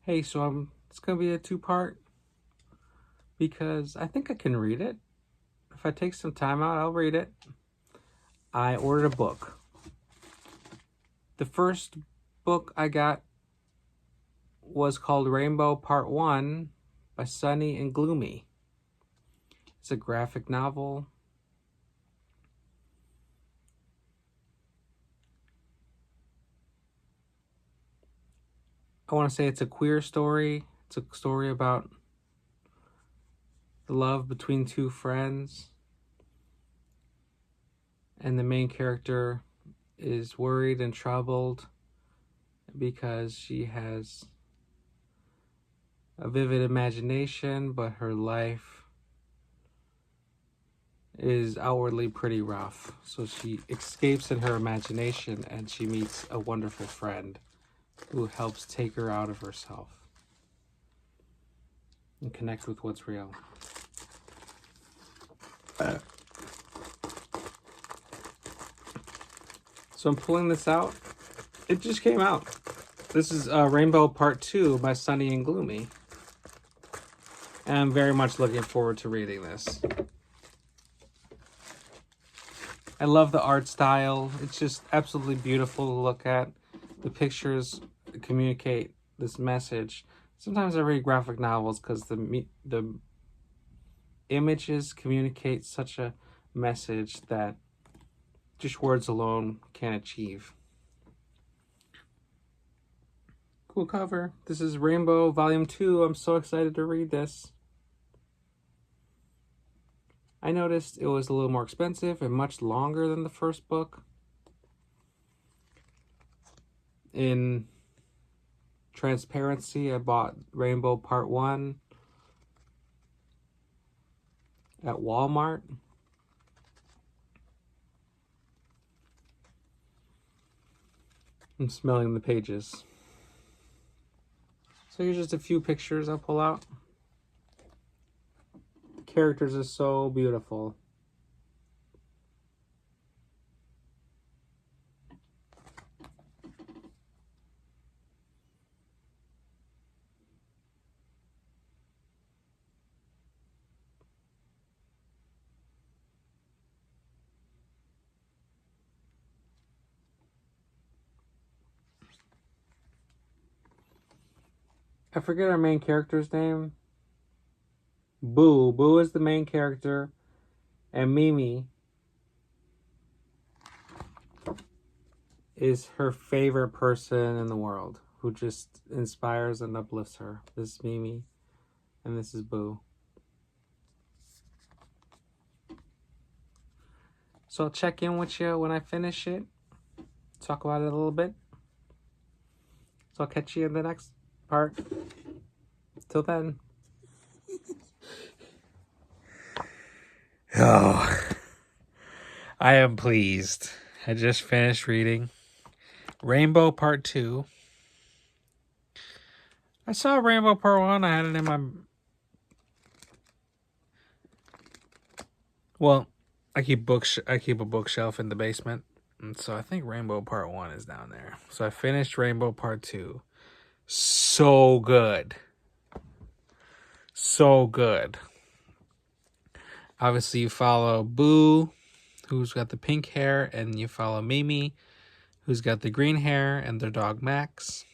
Hey, so it's gonna be a two-part because I think I can read it. If I take some time out, I'll read it. I ordered a book. The first book I got was called Rainbow Part 1 by Sunny and Gloomy. It's a graphic novel. I want to say it's a queer story. It's a story about the love between two friends. And the main character is worried and troubled because she has a vivid imagination, but her life is outwardly pretty rough. So she escapes in her imagination and she meets a wonderful friend who helps take her out of herself and connect with what's real. So I'm pulling this out. It just came out. This is Rainbow Part 2 by Sunny and Gloomy. And I'm very much looking forward to reading this. I love the art style. It's just absolutely beautiful to look at. The pictures communicate this message. Sometimes I read graphic novels because the images communicate such a message that just words alone can't achieve. Cool cover. This is Rainbow Volume 2. I'm so excited to read this. I noticed it was a little more expensive and much longer than the first book. In transparency, I bought Rainbow Part 1 at Walmart. I'm smelling the pages. So here's just a few pictures I'll pull out. Characters are so beautiful. I forget our main character's name. Boo. Boo is the main character. And Mimi is her favorite person in the world who just inspires and uplifts her. This is Mimi. And this is Boo. So I'll check in with you when I finish it. Talk about it a little bit. So I'll catch you in the next part. Till then. Oh, I am pleased. I just finished reading Rainbow Part 2. I saw Rainbow Part 1. I had it in my... Well, I keep a bookshelf in the basement. And so I think Rainbow Part 1 is down there. So I finished Rainbow Part 2. So good. So good. Obviously, you follow Boo, who's got the pink hair, and you follow Mimi, who's got the green hair, and their dog Max.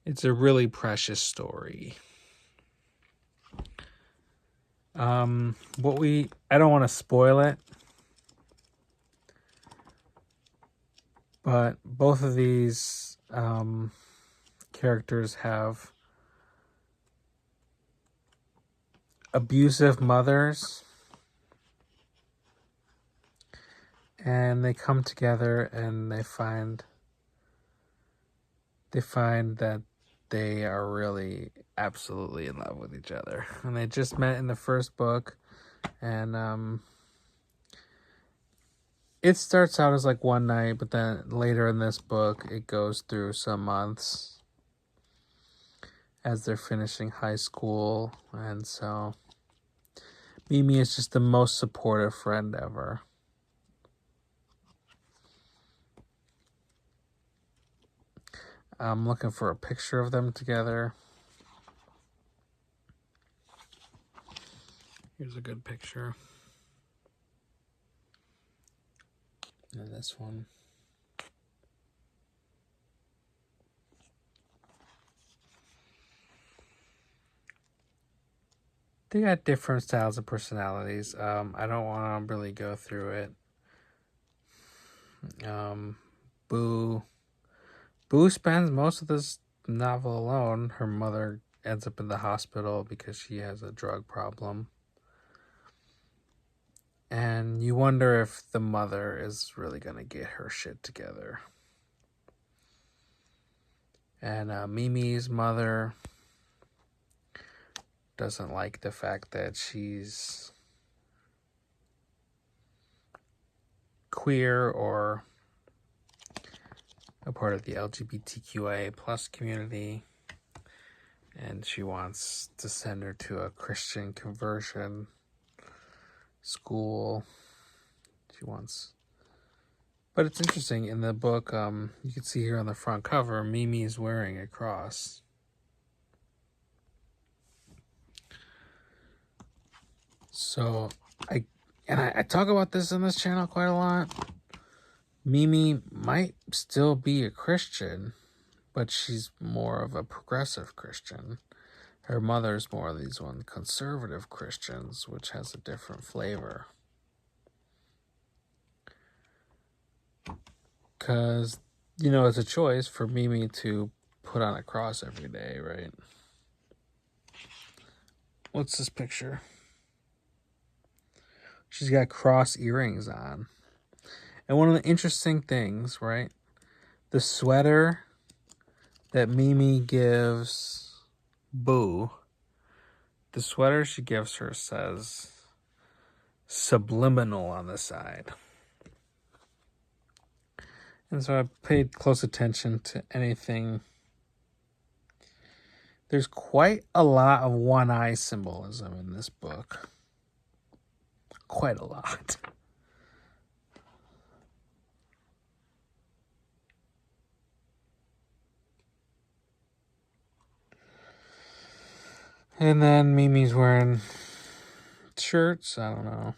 It's a really precious story. I don't want to spoil it, but both of these characters have abusive mothers, and they come together and they find that they are really absolutely in love with each other. And they just met in the first book, and it starts out as like one night, but then later in this book it goes through some months as they're finishing high school. And so Mimi is just the most supportive friend ever. I'm looking for a picture of them together. Here's a good picture. And this one. They got different styles of personalities. I don't want to really go through it. Boo spends most of this novel alone. Her mother ends up in the hospital because she has a drug problem. And you wonder if the mother is really going to get her shit together. And Mimi's mother doesn't like the fact that she's queer or a part of the LGBTQIA plus community, and she wants to send her to a Christian conversion school. But it's interesting, in the book, you can see here on the front cover, Mimi's wearing a cross. So I talk about this on this channel quite a lot. Mimi might still be a Christian, but she's more of a progressive Christian. Her mother's more of these conservative Christians, which has a different flavor. Because, it's a choice for Mimi to put on a cross every day, right? What's this picture? She's got cross earrings on. And one of the interesting things, right? The sweater that Mimi gives Boo, the sweater she gives her says subliminal on the side. And so I paid close attention to anything. There's quite a lot of one-eye symbolism in this book. Quite a lot. And then Mimi's wearing shirts. I don't know.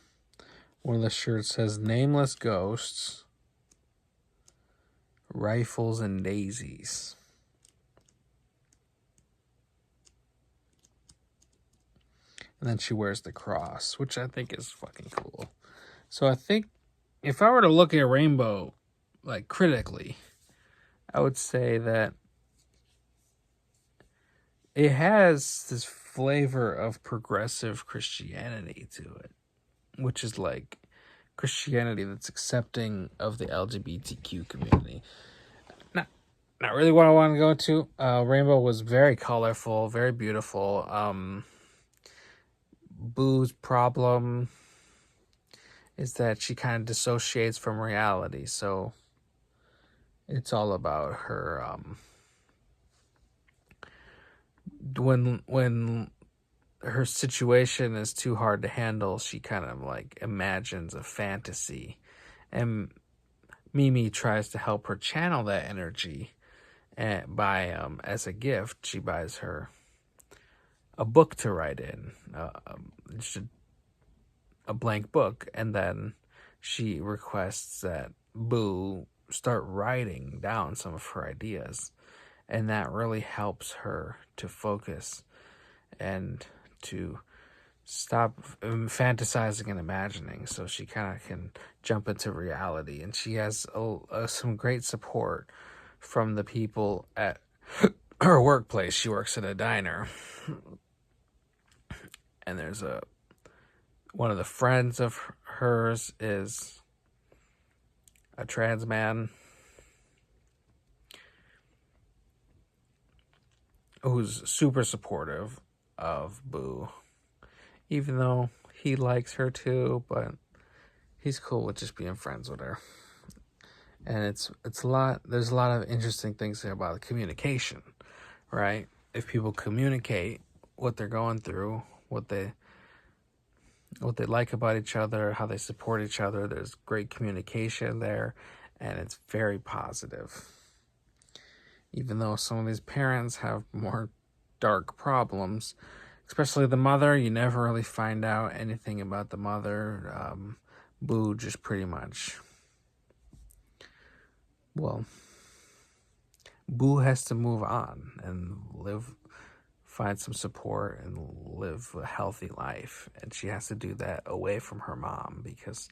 One of the shirts says Nameless Ghosts, Rifles and Daisies. And then she wears the cross, which I think is fucking cool. So I think if I were to look at Rainbow, like, critically, I would say that it has this flavor of progressive Christianity to it, which is like Christianity that's accepting of the LGBTQ community. Not really what I want to go to. Rainbow was very colorful, very beautiful. Boo's problem is that she kind of dissociates from reality, so it's all about her when her situation is too hard to handle, she kind of like imagines a fantasy, and Mimi tries to help her channel that energy, and by as a gift she buys her a book to write in, a blank book, and then she requests that Boo start writing down some of her ideas, and that really helps her to focus and to stop fantasizing and imagining, so she kind of can jump into reality. And she has some great support from the people at her workplace. She works at a diner, and there's one of the friends of hers is a trans man who's super supportive of Boo, even though he likes her too, but he's cool with just being friends with her. And it's a lot. There's a lot of interesting things there about communication, right? If people communicate what they're going through, what they like about each other, how they support each other, there's great communication there, and it's very positive. even though some of these parents have more dark problems, especially the mother. You never really find out anything about the mother. Boo just pretty much, well, Boo has to move on and find some support and live a healthy life. And she has to do that away from her mom because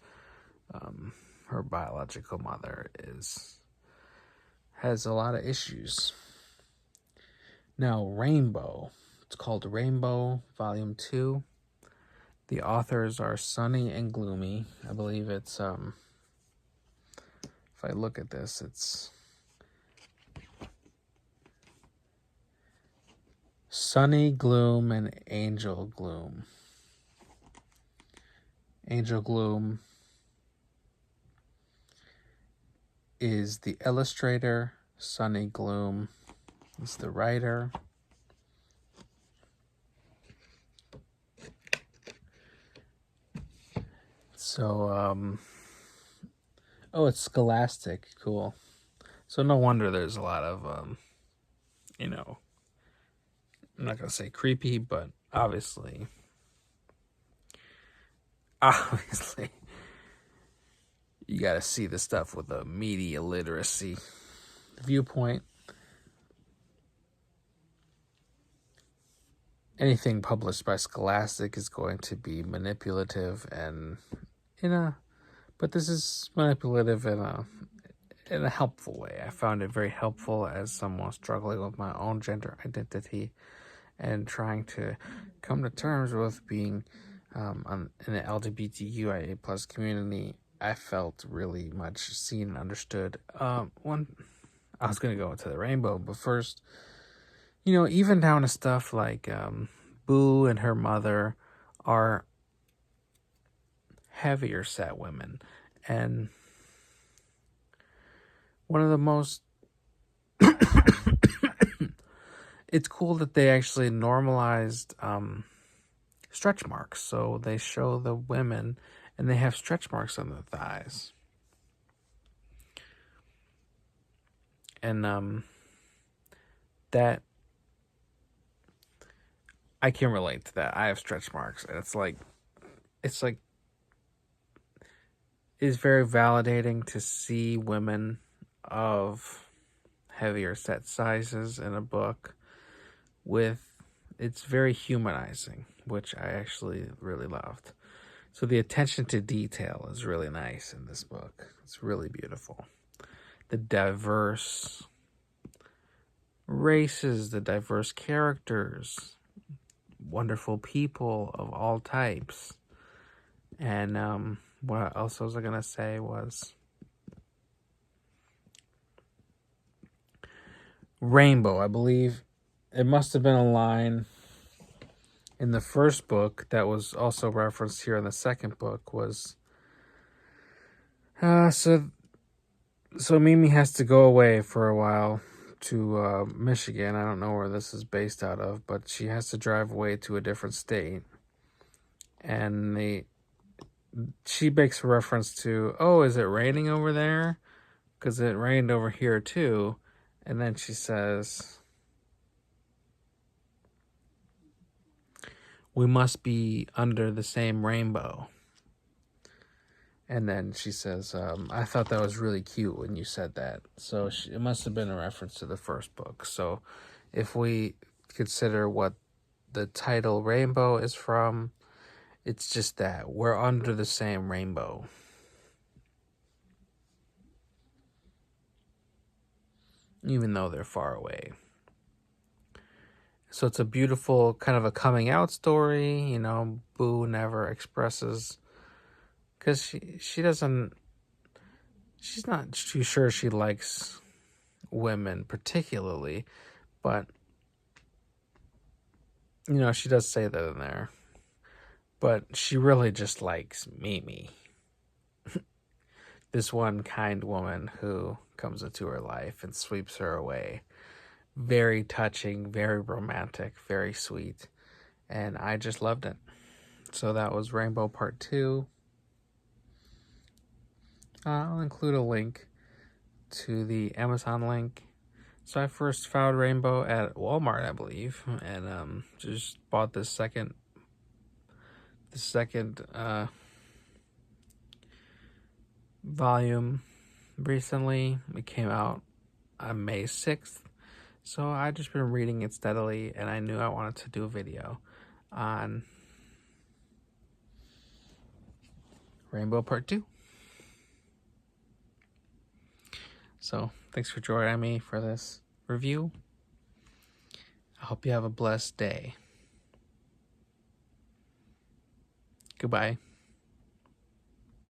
her biological mother has a lot of issues. Now, Rainbow. It's called Rainbow, Volume 2. The authors are Sunny and Gloomy. I believe it's, if I look at this, it's Sunny Gloom and Angel Gloom. Angel Gloom is the illustrator. Sunny Gloom is the writer. So, oh, it's Scholastic. Cool. So no wonder there's a lot of, I'm not going to say creepy, but obviously, you got to see the stuff with a media literacy viewpoint. Anything published by Scholastic is going to be manipulative and but this is manipulative in a helpful way. I found it very helpful as someone struggling with my own gender identity and trying to come to terms with being in the LGBTQIA plus community. I felt really much seen and understood. One, I was going to go into the rainbow, but first, even down to stuff like Boo and her mother are heavier set women. And one of the most... it's cool that they actually normalized stretch marks. So they show the women and they have stretch marks on their thighs. And that... I can relate to that. I have stretch marks, and it's very validating to see women of heavier set sizes in a book it's very humanizing, which I actually really loved. So the attention to detail is really nice in this book. It's really beautiful. The diverse races, the diverse characters, wonderful people of all types. And what else was I going to say was rainbow. I believe it must have been a line in the first book that was also referenced here in the second book was so Mimi has to go away for a while to Michigan. I don't know where this is based out of, but she has to drive away to a different state. And she makes a reference to, oh, is it raining over there? Because it rained over here too. And then she says, we must be under the same rainbow. And then she says, I thought that was really cute when you said that. So it must have been a reference to the first book. So if we consider what the title Rainbow is from, it's just that we're under the same rainbow. Even though they're far away. So it's a beautiful kind of a coming out story. Boo never expresses, because she's not too sure she likes women particularly, but she does say that in there. But she really just likes Mimi. This one kind woman who comes into her life and sweeps her away. Very touching, very romantic, very sweet. And I just loved it. So that was Rainbow Part 2. I'll include a link to the Amazon link So I first found Rainbow at Walmart, I believe, and just bought this second volume recently. It came out on May 6th. So I just been reading it steadily, and I knew I wanted to do a video on Rainbow Part 2. So thanks for joining me for this review. I hope you have a blessed day. Goodbye.